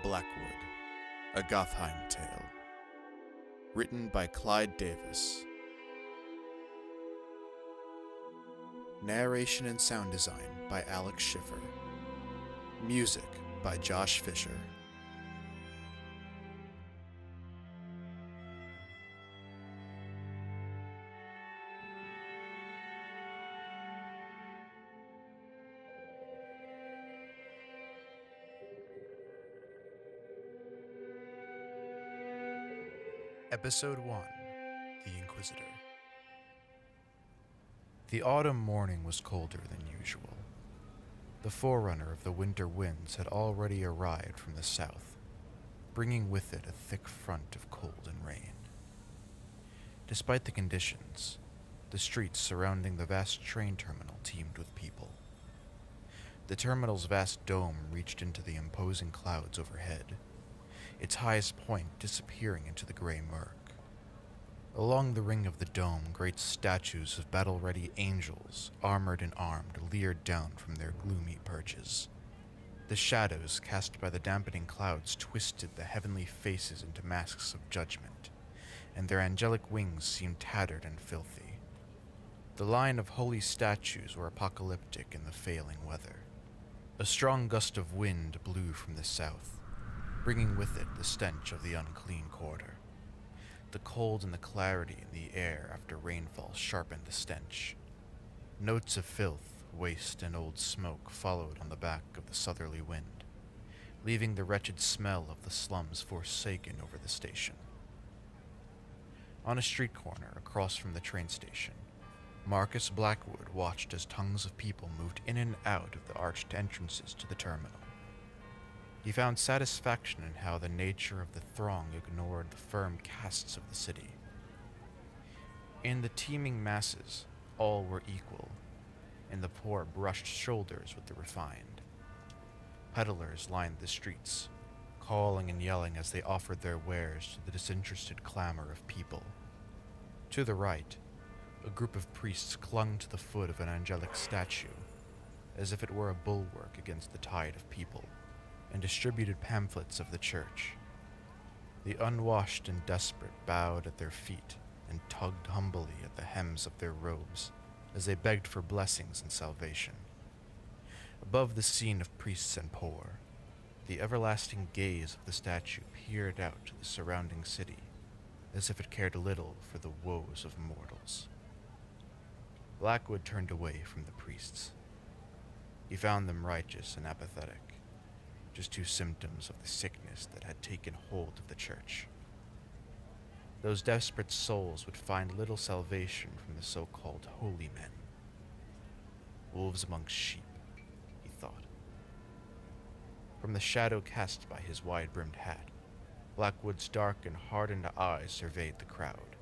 Blackwood, a Gotheim tale. Written by Clyde Davis. Narration and sound design by Schiffer. Music by Josh Fisher. Episode 1, The Inquisitor. The autumn morning was colder than usual. The forerunner of the winter winds had already arrived from the south, bringing with it a thick front of cold and rain. Despite the conditions, the streets surrounding the vast train terminal teemed with people. The terminal's vast dome reached into the imposing clouds overhead, its highest point disappearing into the gray murk. Along the ring of the dome, great statues of battle-ready angels, armored and armed, leered down from their gloomy perches. The shadows cast by the dampening clouds twisted the heavenly faces into masks of judgment, and their angelic wings seemed tattered and filthy. The line of holy statues were apocalyptic in the failing weather. A strong gust of wind blew from the south, bringing with it the stench of the unclean quarter. The cold and the clarity in the air after rainfall sharpened the stench. Notes of filth, waste, and old smoke followed on the back of the southerly wind, leaving the wretched smell of the slums forsaken over the station. On a street corner across from the train station, Marcus Blackwood watched as tongues of people moved in and out of the arched entrances to the terminal. He found satisfaction in how the nature of the throng ignored the firm castes of the city. In the teeming masses, all were equal, and the poor brushed shoulders with the refined. Peddlers lined the streets, calling and yelling as they offered their wares to the disinterested clamor of people. To the right, a group of priests clung to the foot of an angelic statue, as if it were a bulwark against the tide of people, and distributed pamphlets of the church. The unwashed and desperate bowed at their feet and tugged humbly at the hems of their robes as they begged for blessings and salvation. Above the scene of priests and poor, the everlasting gaze of the statue peered out to the surrounding city, as if it cared little for the woes of mortals. Blackwood turned away from the priests. He found them righteous and apathetic, just two symptoms of the sickness that had taken hold of the church. Those desperate souls would find little salvation from the so-called holy men. Wolves amongst sheep, he thought. From the shadow cast by his wide-brimmed hat, Blackwood's dark and hardened eyes surveyed the crowd.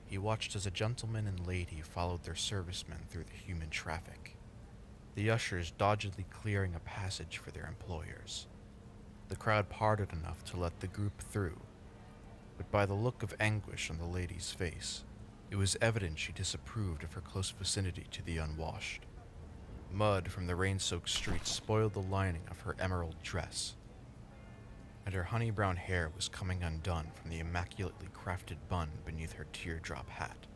He watched as a gentleman and lady followed their servicemen through the human traffic, the ushers doggedly clearing a passage for their employers. The crowd parted enough to let the group through, but by the look of anguish on the lady's face, it was evident she disapproved of her close vicinity to the unwashed. Mud from the rain-soaked streets spoiled the lining of her emerald dress, and her honey-brown hair was coming undone from the immaculately crafted bun beneath her teardrop hat.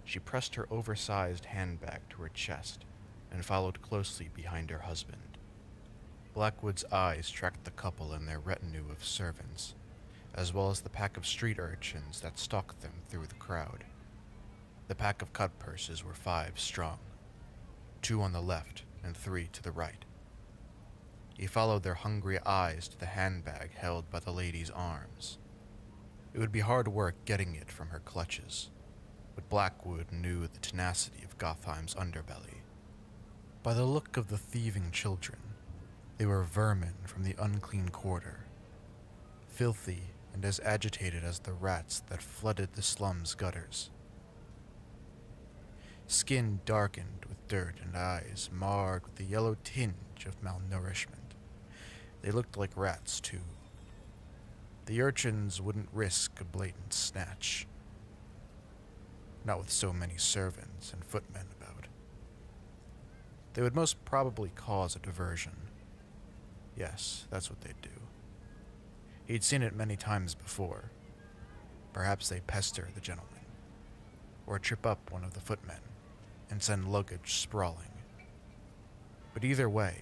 She pressed her oversized handbag to her chest and followed closely behind her husband. Blackwood's eyes tracked the couple and their retinue of servants, as well as the pack of street urchins that stalked them through the crowd. The pack of cut-purses were 5 strong, 2 on the left and 3 to the right. He followed their hungry eyes to the handbag held by the lady's arms. It would be hard work getting it from her clutches, but Blackwood knew the tenacity of Gotheim's underbelly. By the look of the thieving children, they were vermin from the unclean quarter, filthy and as agitated as the rats that flooded the slum's gutters. Skin darkened with dirt and eyes marred with the yellow tinge of malnourishment. They looked like rats, too. The urchins wouldn't risk a blatant snatch, not with so many servants and footmen about. They would most probably cause a diversion. Yes, that's what they'd do. He'd seen it many times before. Perhaps they pester the gentleman, or trip up one of the footmen and send luggage sprawling. But either way,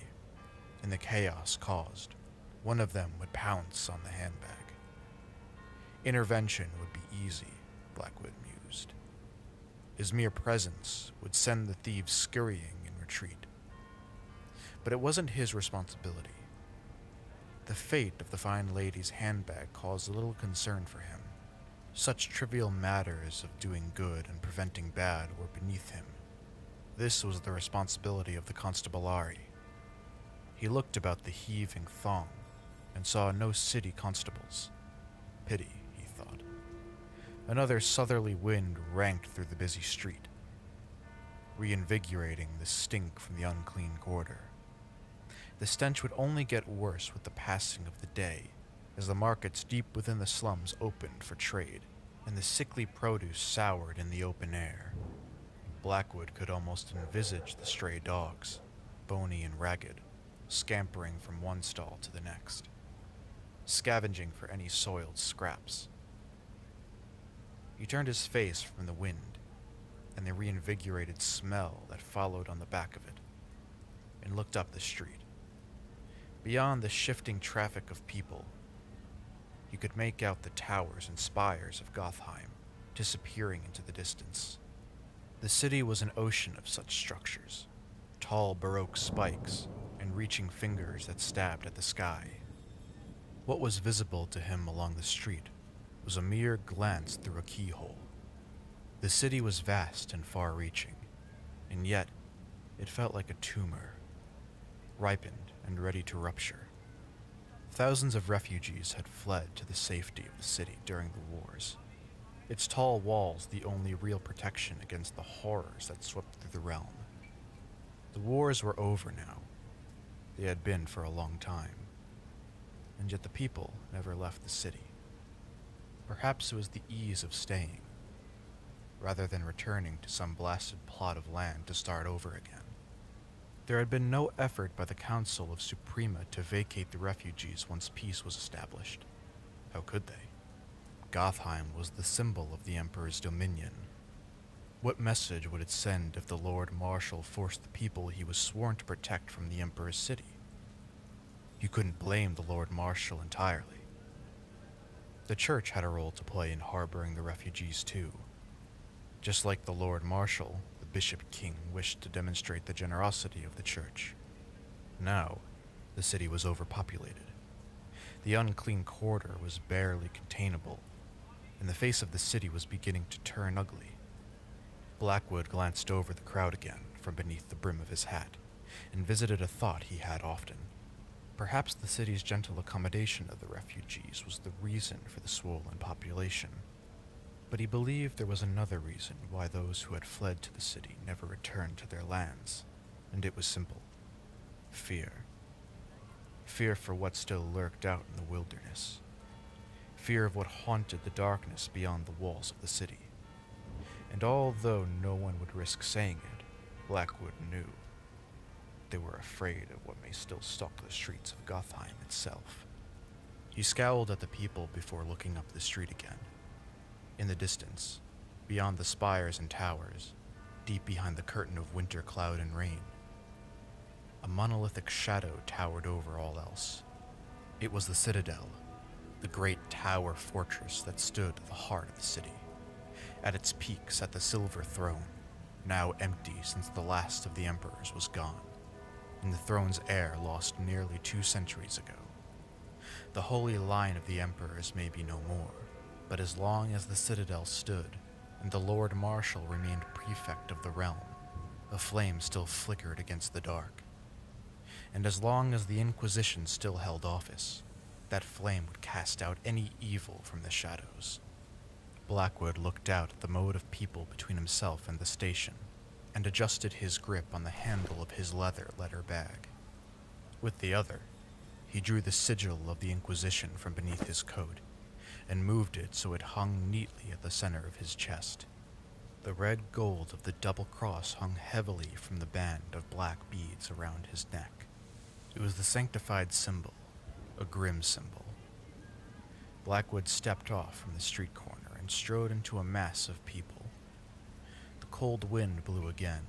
in the chaos caused, one of them would pounce on the handbag. Intervention would be easy, Blackwood mused. His mere presence would send the thieves scurrying in retreat. But it wasn't his responsibility. The fate of the fine lady's handbag caused little concern for him. Such trivial matters of doing good and preventing bad were beneath him. This was the responsibility of the constabulary. He looked about the heaving throng and saw no city constables. Pity, he thought. Another southerly wind ranked through the busy street, reinvigorating the stink from the unclean quarter. The stench would only get worse with the passing of the day, as the markets deep within the slums opened for trade, and the sickly produce soured in the open air. Blackwood could almost envisage the stray dogs, bony and ragged, scampering from one stall to the next, scavenging for any soiled scraps. He turned his face from the wind and the reinvigorated smell that followed on the back of it, and looked up the street. Beyond the shifting traffic of people, you could make out the towers and spires of Gotheim disappearing into the distance. The city was an ocean of such structures, tall baroque spikes and reaching fingers that stabbed at the sky. What was visible to him along the street was a mere glance through a keyhole. The city was vast and far-reaching, and yet it felt like a tumor, ripened and ready to rupture. Thousands of refugees had fled to the safety of the city during the wars, its tall walls the only real protection against the horrors that swept through the realm. The wars were over now. They had been for a long time, and yet the people never left the city. Perhaps it was the ease of staying, rather than returning to some blasted plot of land to start over again. There had been no effort by the Council of Suprema to vacate the refugees once peace was established. How could they? Gotheim was the symbol of the Emperor's dominion. What message would it send if the Lord Marshal forced the people he was sworn to protect from the Emperor's city? You couldn't blame the Lord Marshal entirely. The Church had a role to play in harboring the refugees too. Just like the Lord Marshal, the Bishop King wished to demonstrate the generosity of the Church. Now, the city was overpopulated. The unclean quarter was barely containable, and the face of the city was beginning to turn ugly. Blackwood glanced over the crowd again from beneath the brim of his hat, and visited a thought he had often. Perhaps the city's gentle accommodation of the refugees was the reason for the swollen population. But he believed there was another reason why those who had fled to the city never returned to their lands, and it was simple. Fear. Fear for what still lurked out in the wilderness. Fear of what haunted the darkness beyond the walls of the city. And although no one would risk saying it, Blackwood knew. They were afraid of what may still stalk the streets of Gotheim itself. He scowled at the people before looking up the street again. In the distance, beyond the spires and towers, deep behind the curtain of winter cloud and rain, a monolithic shadow towered over all else. It was the Citadel, the great tower fortress that stood at the heart of the city. At its peak sat the silver throne, now empty since the last of the emperors was gone, and the throne's heir lost nearly 2 centuries ago. The holy line of the emperors may be no more, but as long as the Citadel stood, and the Lord Marshal remained prefect of the realm, a flame still flickered against the dark. And as long as the Inquisition still held office, that flame would cast out any evil from the shadows. Blackwood looked out at the mode of people between himself and the station, and adjusted his grip on the handle of his leather bag. With the other, he drew the sigil of the Inquisition from beneath his coat, and moved it so it hung neatly at the center of his chest. The red gold of the double cross hung heavily from the band of black beads around his neck. It was the sanctified symbol, a grim symbol. Blackwood stepped off from the street corner and strode into a mass of people. The cold wind blew again,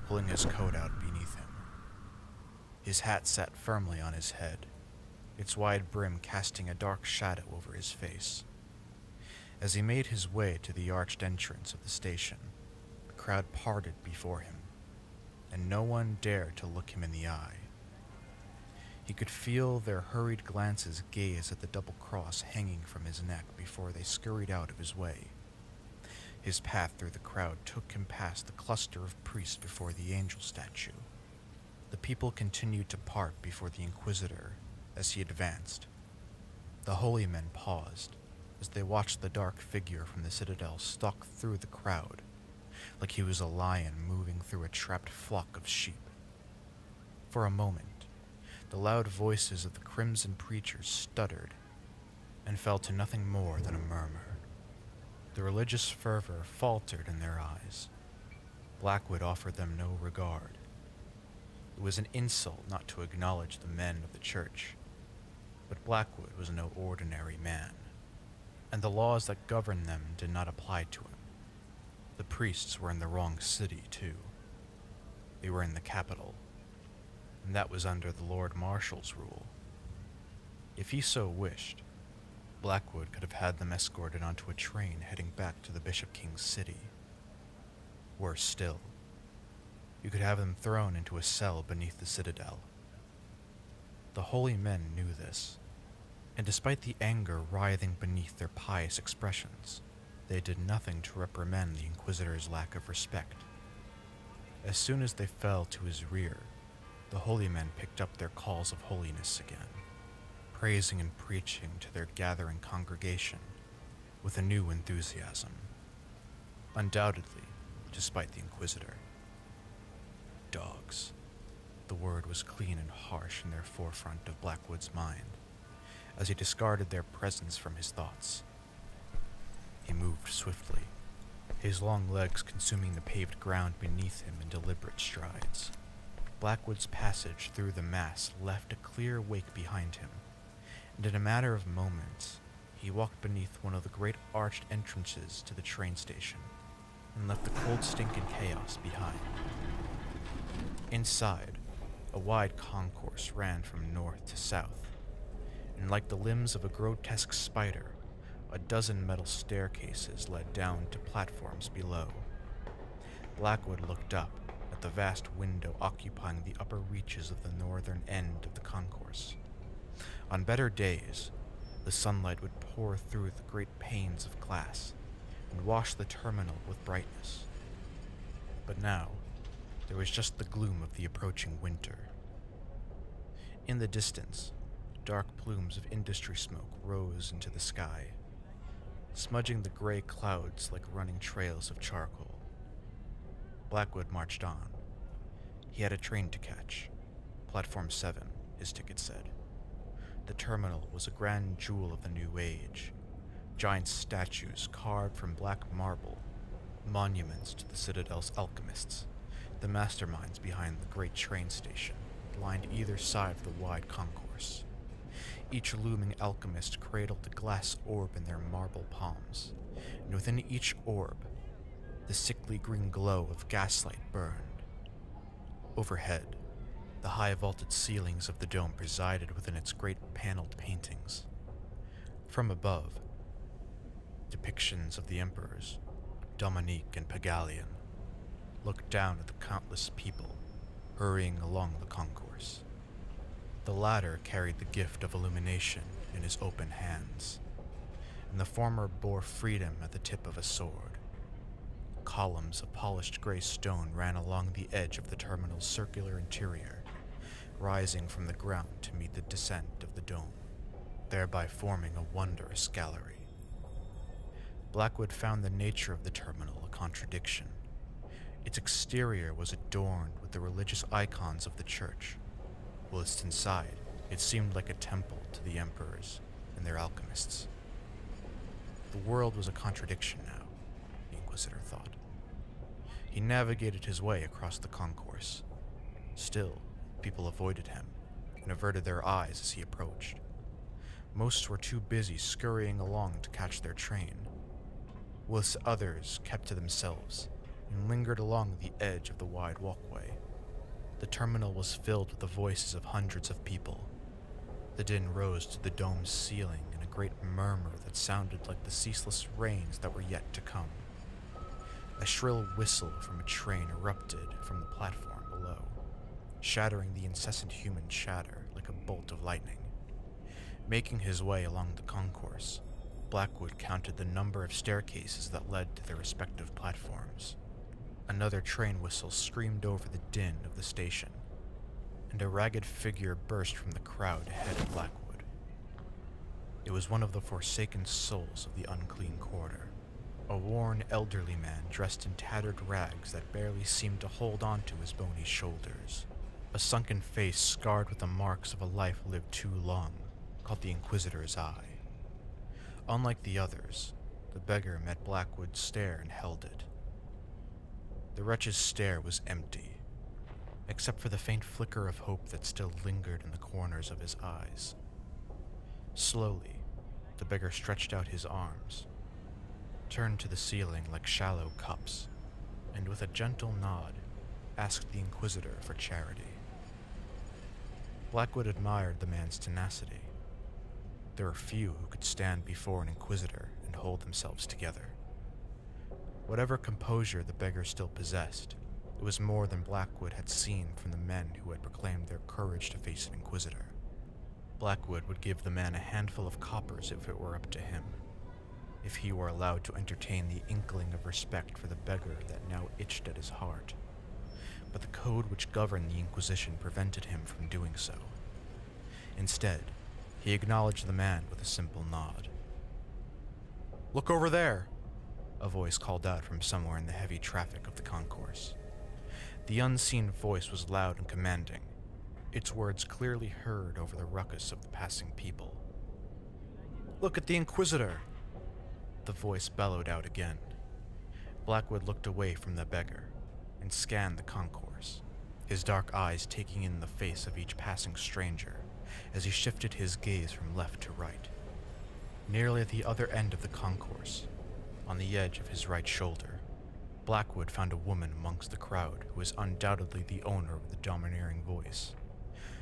pulling his coat out beneath him. His hat sat firmly on his head, its wide brim casting a dark shadow over his face. As he made his way to the arched entrance of the station, the crowd parted before him, and no one dared to look him in the eye. He could feel their hurried glances gaze at the double cross hanging from his neck before they scurried out of his way. His path through the crowd took him past the cluster of priests before the angel statue. The people continued to part before the Inquisitor as he advanced. The holy men paused as they watched the dark figure from the citadel stalk through the crowd, like he was a lion moving through a trapped flock of sheep. For a moment, the loud voices of the crimson preachers stuttered and fell to nothing more than a murmur. The religious fervor faltered in their eyes. Blackwood offered them no regard. It was an insult not to acknowledge the men of the church, but Blackwood was no ordinary man, and the laws that governed them did not apply to him. The priests were in the wrong city, too. They were in the capital, and that was under the Lord Marshal's rule. If he so wished, Blackwood could have had them escorted onto a train heading back to the Bishop King's city. Worse still, you could have them thrown into a cell beneath the citadel. The holy men knew this, and despite the anger writhing beneath their pious expressions, they did nothing to reprimand the Inquisitor's lack of respect. As soon as they fell to his rear, the holy men picked up their calls of holiness again, praising and preaching to their gathering congregation with a new enthusiasm. Undoubtedly, despite the Inquisitor. Dogs. The word was clean and harsh in their forefront of Blackwood's mind, as he discarded their presence from his thoughts. He moved swiftly, his long legs consuming the paved ground beneath him in deliberate strides. Blackwood's passage through the mass left a clear wake behind him, and in a matter of moments, he walked beneath one of the great arched entrances to the train station, and left the cold stink and chaos behind. Inside, a wide concourse ran from north to south, and like the limbs of a grotesque spider, a dozen metal staircases led down to platforms below. Blackwood looked up at the vast window occupying the upper reaches of the northern end of the concourse. On better days, the sunlight would pour through the great panes of glass and wash the terminal with brightness. But now, there was just the gloom of the approaching winter. In the distance, dark plumes of industry smoke rose into the sky, smudging the gray clouds like running trails of charcoal. Blackwood marched on. He had a train to catch. Platform 7, his ticket said. The terminal was a grand jewel of the new age. Giant statues carved from black marble, monuments to the Citadel's alchemists, the masterminds behind the great train station, lined either side of the wide concourse. Each looming alchemist cradled a glass orb in their marble palms, and within each orb, the sickly green glow of gaslight burned. Overhead, the high vaulted ceilings of the dome presided within its great paneled paintings. From above, depictions of the emperors, Dominique and Pagalian, looked down at the countless people hurrying along the concourse. The latter carried the gift of illumination in his open hands, and the former bore freedom at the tip of a sword. Columns of polished gray stone ran along the edge of the terminal's circular interior, rising from the ground to meet the descent of the dome, thereby forming a wondrous gallery. Blackwood found the nature of the terminal a contradiction. Its exterior was adorned with the religious icons of the church, whilst inside it seemed like a temple to the emperors and their alchemists. The world was a contradiction now, the Inquisitor thought. He navigated his way across the concourse. Still, people avoided him and averted their eyes as he approached. Most were too busy scurrying along to catch their train, whilst others kept to themselves and lingered along the edge of the wide walkway. The terminal was filled with the voices of hundreds of people. The din rose to the dome's ceiling in a great murmur that sounded like the ceaseless rains that were yet to come. A shrill whistle from a train erupted from the platform below, shattering the incessant human chatter like a bolt of lightning. Making his way along the concourse, Blackwood counted the number of staircases that led to their respective platforms. Another train whistle screamed over the din of the station, and a ragged figure burst from the crowd ahead of Blackwood. It was one of the forsaken souls of the unclean quarter, a worn elderly man dressed in tattered rags that barely seemed to hold onto his bony shoulders. A sunken face scarred with the marks of a life lived too long caught the Inquisitor's eye. Unlike the others, the beggar met Blackwood's stare and held it. The wretch's stare was empty, except for the faint flicker of hope that still lingered in the corners of his eyes. Slowly, the beggar stretched out his arms, turned to the ceiling like shallow cups, and with a gentle nod, asked the Inquisitor for charity. Blackwood admired the man's tenacity. There were few who could stand before an Inquisitor and hold themselves together. Whatever composure the beggar still possessed, it was more than Blackwood had seen from the men who had proclaimed their courage to face an Inquisitor. Blackwood would give the man a handful of coppers if it were up to him, if he were allowed to entertain the inkling of respect for the beggar that now itched at his heart. But the code which governed the Inquisition prevented him from doing so. Instead, he acknowledged the man with a simple nod. "Look over there!" a voice called out from somewhere in the heavy traffic of the concourse. The unseen voice was loud and commanding, its words clearly heard over the ruckus of the passing people. "Look at the Inquisitor!" the voice bellowed out again. Blackwood looked away from the beggar and scanned the concourse, his dark eyes taking in the face of each passing stranger as he shifted his gaze from left to right. Nearly at the other end of the concourse, on the edge of his right shoulder, Blackwood found a woman amongst the crowd who was undoubtedly the owner of the domineering voice.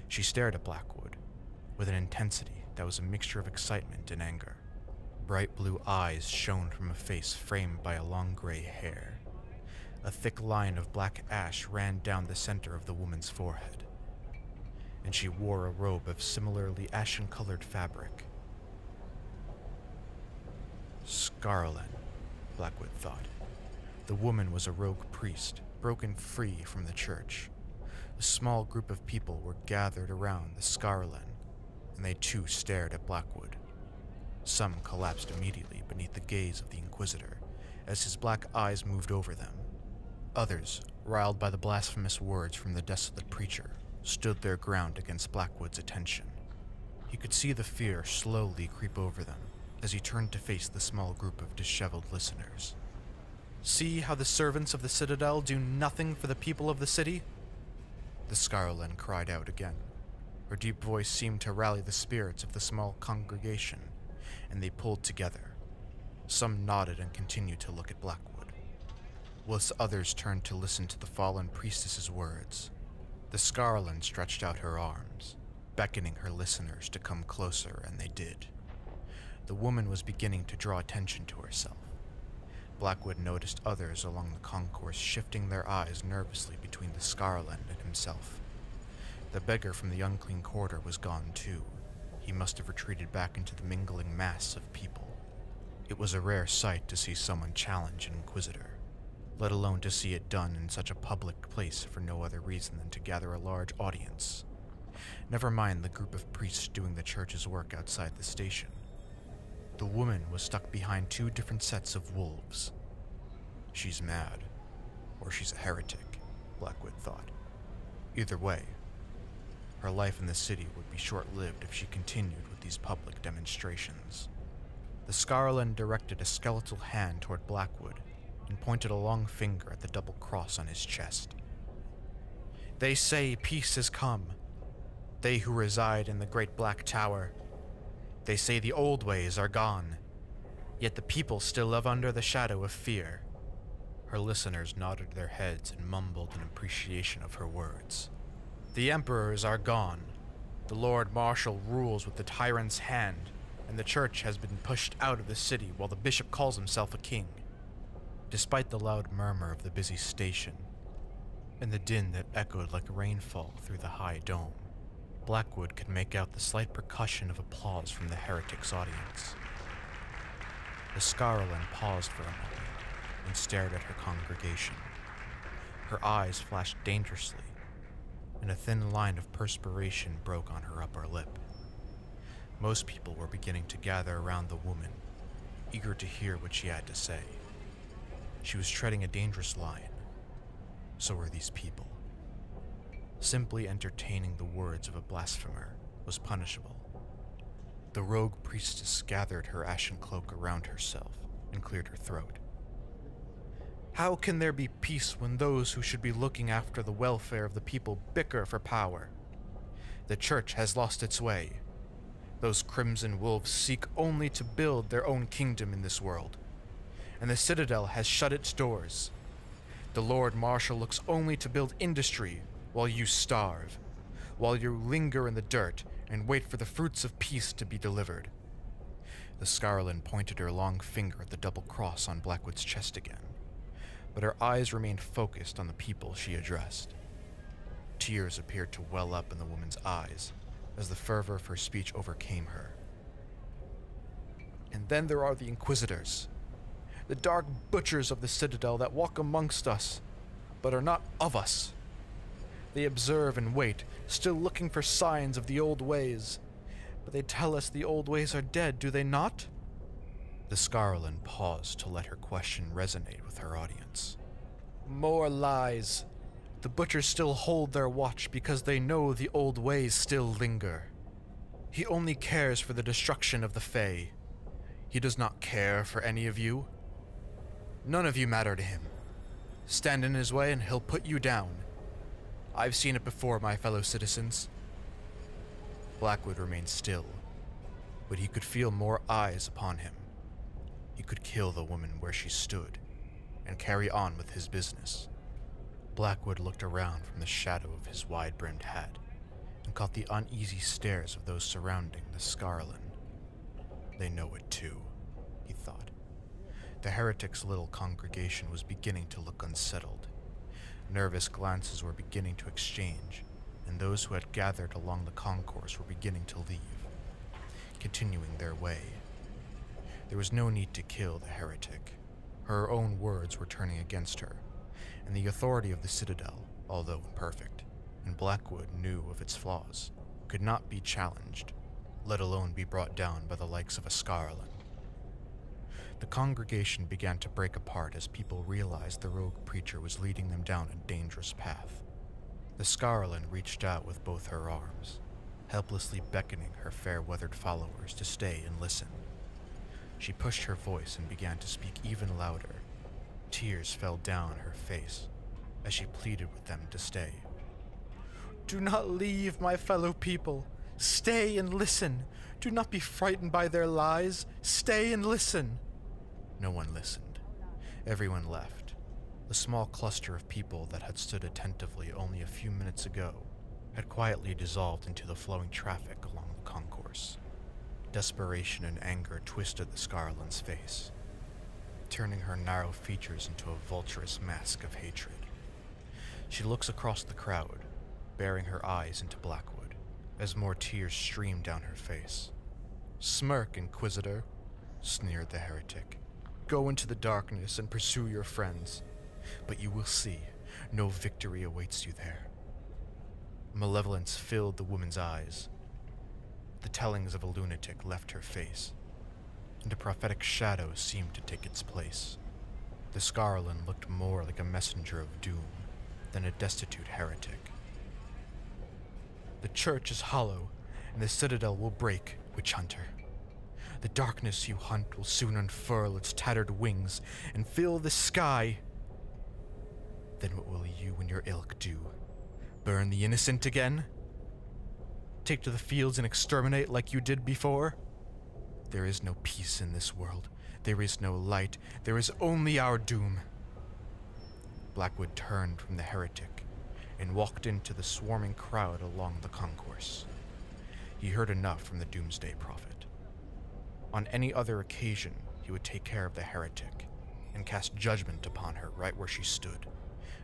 She stared at Blackwood with an intensity that was a mixture of excitement and anger. Bright blue eyes shone from a face framed by a long gray hair. A thick line of black ash ran down the center of the woman's forehead, and she wore a robe of similarly ashen-colored fabric. Skarlan, Blackwood thought. The woman was a rogue priest, broken free from the church. A small group of people were gathered around the Skarlan, and they too stared at Blackwood. Some collapsed immediately beneath the gaze of the Inquisitor as his black eyes moved over them. Others, riled by the blasphemous words from the desolate preacher, stood their ground against Blackwood's attention. He could see the fear slowly creep over them as he turned to face the small group of disheveled listeners. "See how the servants of the Citadel do nothing for the people of the city?" The Skarlan cried out again. Her deep voice seemed to rally the spirits of the small congregation, and they pulled together. Some nodded and continued to look at Blackwood, whilst others turned to listen to the fallen priestess's words. The Skarlan stretched out her arms, beckoning her listeners to come closer, and they did. The woman was beginning to draw attention to herself. Blackwood noticed others along the concourse shifting their eyes nervously between the Skarlan and himself. The beggar from the unclean quarter was gone too. He must have retreated back into the mingling mass of people. It was a rare sight to see someone challenge an Inquisitor, let alone to see it done in such a public place for no other reason than to gather a large audience. Never mind the group of priests doing the church's work outside the station. The woman was stuck behind two different sets of wolves. She's mad, or she's a heretic, Blackwood thought. Either way, her life in the city would be short-lived if she continued with these public demonstrations. The Skarlan directed a skeletal hand toward Blackwood and pointed a long finger at the double cross on his chest. "They say peace has come. They who reside in the Great Black Tower. They say the old ways are gone, yet the people still live under the shadow of fear. Her listeners nodded their heads and mumbled in appreciation of her words. The emperors are gone. The Lord Marshal rules with the tyrant's hand, and the church has been pushed out of the city while the bishop calls himself a king. Despite the loud murmur of the busy station, and the din that echoed like rainfall through the high dome, Blackwood could make out the slight percussion of applause from the heretic's audience. The Skarlan paused for a moment and stared at her congregation. Her eyes flashed dangerously, and a thin line of perspiration broke on her upper lip. Most people were beginning to gather around the woman, eager to hear what she had to say. She was treading a dangerous line. So were these people. Simply entertaining the words of a blasphemer was punishable. The rogue priestess gathered her ashen cloak around herself and cleared her throat. How can there be peace when those who should be looking after the welfare of the people bicker for power? The church has lost its way. Those crimson wolves seek only to build their own kingdom in this world, and the citadel has shut its doors. The Lord Marshal looks only to build industry while you starve, while you linger in the dirt and wait for the fruits of peace to be delivered. The Skarlan pointed her long finger at the double cross on Blackwood's chest again, but her eyes remained focused on the people she addressed. Tears appeared to well up in the woman's eyes as the fervor of her speech overcame her. And then there are the Inquisitors, the dark butchers of the citadel that walk amongst us, but are not of us. They observe and wait, still looking for signs of the old ways. But they tell us the old ways are dead, do they not? The Skarlan paused to let her question resonate with her audience. More lies. The butchers still hold their watch because they know the old ways still linger. He only cares for the destruction of the Fae. He does not care for any of you. None of you matter to him. Stand in his way and he'll put you down. I've seen it before, my fellow citizens. Blackwood remained still, but he could feel more eyes upon him. He could kill the woman where she stood and carry on with his business. Blackwood looked around from the shadow of his wide-brimmed hat and caught the uneasy stares of those surrounding the Skarlan. They know it too, he thought. The heretic's little congregation was beginning to look unsettled. Nervous glances were beginning to exchange, and those who had gathered along the concourse were beginning to leave, continuing their way. There was no need to kill the heretic. Her own words were turning against her, and the authority of the citadel, although imperfect, and Blackwood knew of its flaws, could not be challenged, let alone be brought down by the likes of a Skarlan. The congregation began to break apart as people realized the rogue preacher was leading them down a dangerous path. The Skarlan reached out with both her arms, helplessly beckoning her fair-weathered followers to stay and listen. She pushed her voice and began to speak even louder. Tears fell down her face as she pleaded with them to stay. Do not leave, my fellow people. Stay and listen. Do not be frightened by their lies. Stay and listen. No one listened. Everyone left. The small cluster of people that had stood attentively only a few minutes ago had quietly dissolved into the flowing traffic along the concourse. Desperation and anger twisted the Skarlan's face, turning her narrow features into a vulturous mask of hatred. She looks across the crowd, bearing her eyes into Blackwood, as more tears streamed down her face. Smirk, Inquisitor, sneered the heretic. Go into the darkness and pursue your friends, but you will see no victory awaits you there. Malevolence filled the woman's eyes. The tellings of a lunatic left her face, and a prophetic shadow seemed to take its place. The Skarlan looked more like a messenger of doom than a destitute heretic. The church is hollow, and the citadel will break, witch hunter. The darkness you hunt will soon unfurl its tattered wings and fill the sky. Then what will you and your ilk do? Burn the innocent again? Take to the fields and exterminate like you did before? There is no peace in this world. There is no light. There is only our doom. Blackwood turned from the heretic and walked into the swarming crowd along the concourse. He heard enough from the doomsday prophet. On any other occasion, he would take care of the heretic and cast judgment upon her right where she stood,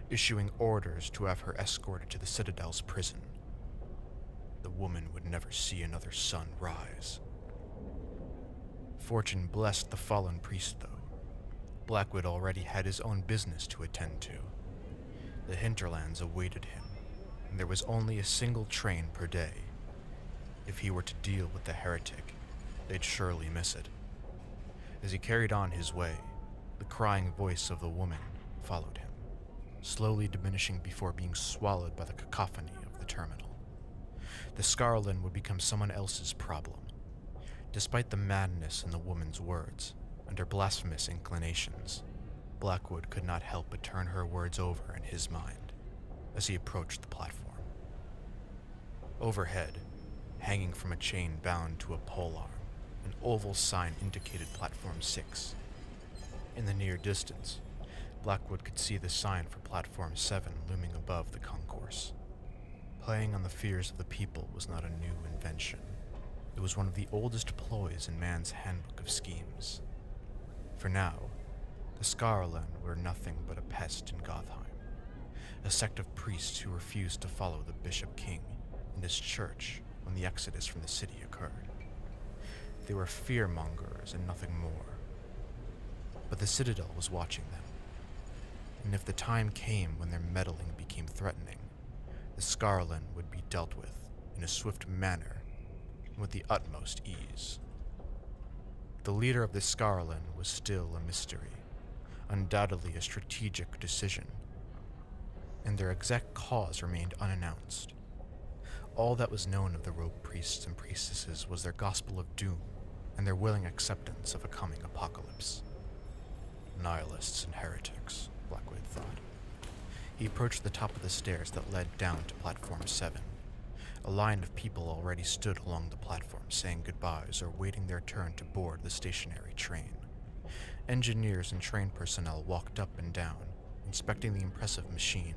issuing orders to have her escorted to the Citadel's prison. The woman would never see another sun rise. Fortune blessed the fallen priest, though. Blackwood already had his own business to attend to. The hinterlands awaited him, and there was only a single train per day. If he were to deal with the heretic, they'd surely miss it. As he carried on his way, the crying voice of the woman followed him, slowly diminishing before being swallowed by the cacophony of the terminal. The Skarlan would become someone else's problem. Despite the madness in the woman's words and her blasphemous inclinations, Blackwood could not help but turn her words over in his mind as he approached the platform. Overhead, hanging from a chain bound to a polearm, an oval sign indicated Platform 6. In the near distance, Blackwood could see the sign for Platform 7 looming above the concourse. Playing on the fears of the people was not a new invention. It was one of the oldest ploys in man's handbook of schemes. For now, the Skarlan were nothing but a pest in Gotheim, a sect of priests who refused to follow the Bishop King and his church when the exodus from the city occurred. They were fearmongers and nothing more. But the Citadel was watching them, and if the time came when their meddling became threatening, the Skarlan would be dealt with in a swift manner and with the utmost ease. The leader of the Skarlan was still a mystery, undoubtedly a strategic decision, and their exact cause remained unannounced. All that was known of the rogue priests and priestesses was their gospel of doom and their willing acceptance of a coming apocalypse. Nihilists and heretics, Blackwood thought. He approached the top of the stairs that led down to Platform 7. A line of people already stood along the platform saying goodbyes or waiting their turn to board the stationary train. Engineers and train personnel walked up and down, inspecting the impressive machine.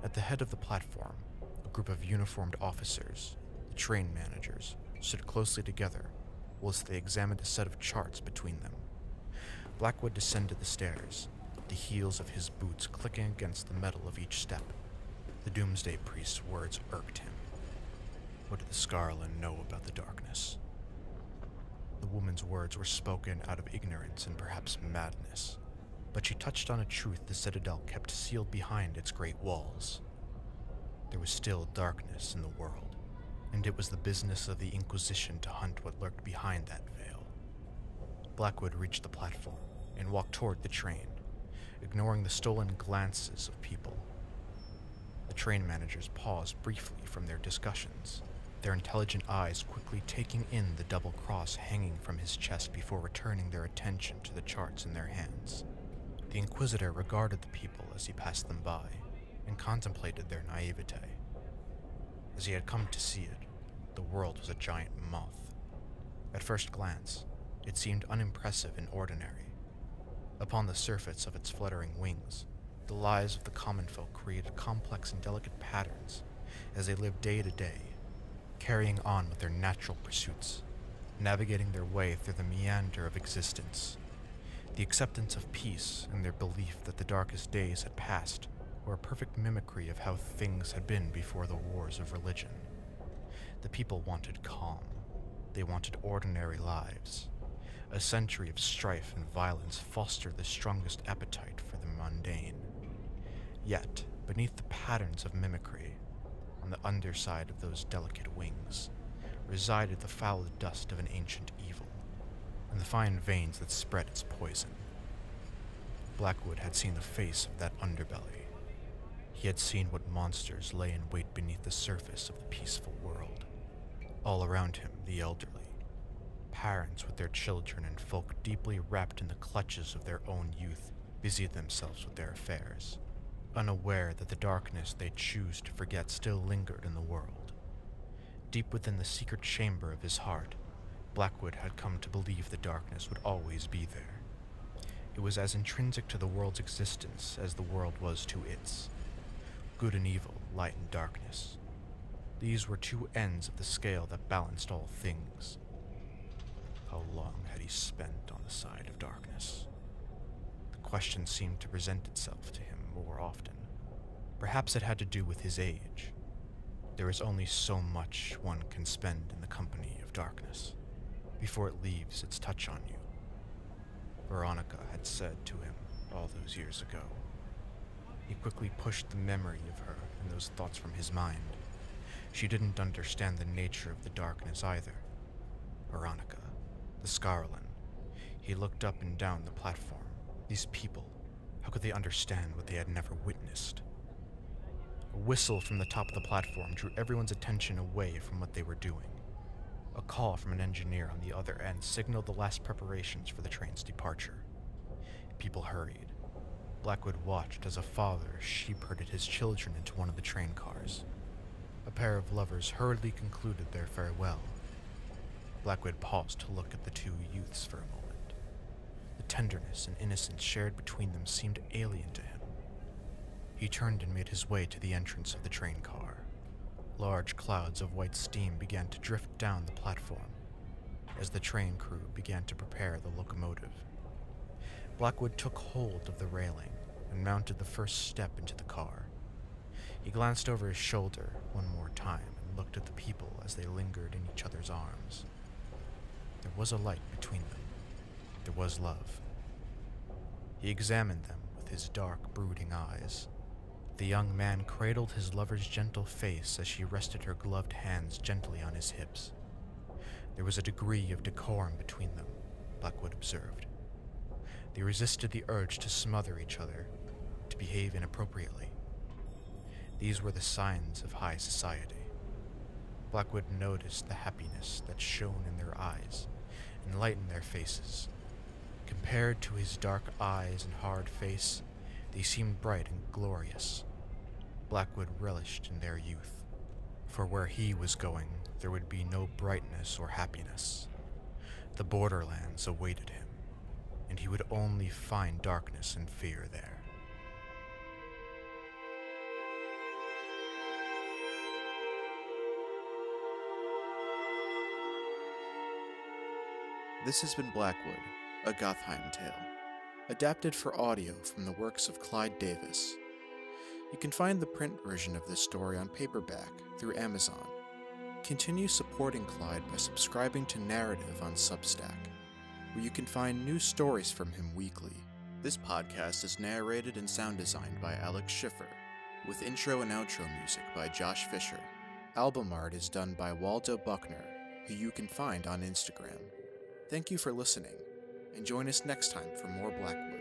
At the head of the platform, a group of uniformed officers, the train managers, stood closely together whilst they examined a set of charts between them. Blackwood descended the stairs, the heels of his boots clicking against the metal of each step. The doomsday priest's words irked him. What did the Skarlan know about the darkness? The woman's words were spoken out of ignorance and perhaps madness, but she touched on a truth the Citadel kept sealed behind its great walls. There was still darkness in the world, and it was the business of the Inquisition to hunt what lurked behind that veil. Blackwood reached the platform and walked toward the train, ignoring the stolen glances of people. The train managers paused briefly from their discussions, their intelligent eyes quickly taking in the double cross hanging from his chest before returning their attention to the charts in their hands. The Inquisitor regarded the people as he passed them by and contemplated their naivete. As he had come to see it, the world was a giant moth. At first glance, it seemed unimpressive and ordinary. Upon the surface of its fluttering wings, the lives of the common folk created complex and delicate patterns as they lived day to day, carrying on with their natural pursuits, navigating their way through the meander of existence. The acceptance of peace and their belief that the darkest days had passed were a perfect mimicry of how things had been before the wars of religion. The people wanted calm. They wanted ordinary lives. A century of strife and violence fostered the strongest appetite for the mundane. Yet, beneath the patterns of mimicry, on the underside of those delicate wings, resided the foul dust of an ancient evil, and the fine veins that spread its poison. Blackwood had seen the face of that underbelly. He had seen what monsters lay in wait beneath the surface of the peaceful world. All around him, the elderly, parents with their children and folk deeply wrapped in the clutches of their own youth, busied themselves with their affairs, unaware that the darkness they choose to forget still lingered in the world. Deep within the secret chamber of his heart, Blackwood had come to believe the darkness would always be there. It was as intrinsic to the world's existence as the world was to its. Good and evil, light and darkness. These were two ends of the scale that balanced all things. How long had he spent on the side of darkness? The question seemed to present itself to him more often. Perhaps it had to do with his age. There is only so much one can spend in the company of darkness before it leaves its touch on you. Veronica had said to him all those years ago. He quickly pushed the memory of her and those thoughts from his mind. She didn't understand the nature of the darkness either. Veronica, the Skarlan. He looked up and down the platform. These people, how could they understand what they had never witnessed? A whistle from the top of the platform drew everyone's attention away from what they were doing. A call from an engineer on the other end signaled the last preparations for the train's departure. People hurried. Blackwood watched as a father shepherded his children into one of the train cars. A pair of lovers hurriedly concluded their farewell. Blackwood paused to look at the two youths for a moment. The tenderness and innocence shared between them seemed alien to him. He turned and made his way to the entrance of the train car. Large clouds of white steam began to drift down the platform as the train crew began to prepare the locomotive. Blackwood took hold of the railing and mounted the first step into the car. He glanced over his shoulder one more time and looked at the people as they lingered in each other's arms. There was a light between them. There was love. He examined them with his dark, brooding eyes. The young man cradled his lover's gentle face as she rested her gloved hands gently on his hips. There was a degree of decorum between them, Blackwood observed. They resisted the urge to smother each other, to behave inappropriately. These were the signs of high society. Blackwood noticed the happiness that shone in their eyes and lightened their faces. Compared to his dark eyes and hard face, they seemed bright and glorious. Blackwood relished in their youth, for where he was going, there would be no brightness or happiness. The borderlands awaited him, and he would only find darkness and fear there. This has been Blackwood, a Gotheim tale, adapted for audio from the works of Clyde Davis. You can find the print version of this story on paperback through Amazon. Continue supporting Clyde by subscribing to Narrative on Substack, where you can find new stories from him weekly. This podcast is narrated and sound designed by Schiffer, with intro and outro music by Josh Fisher. Album art is done by Waldo Buckner, who you can find on Instagram. Thank you for listening, and join us next time for more Blackwood.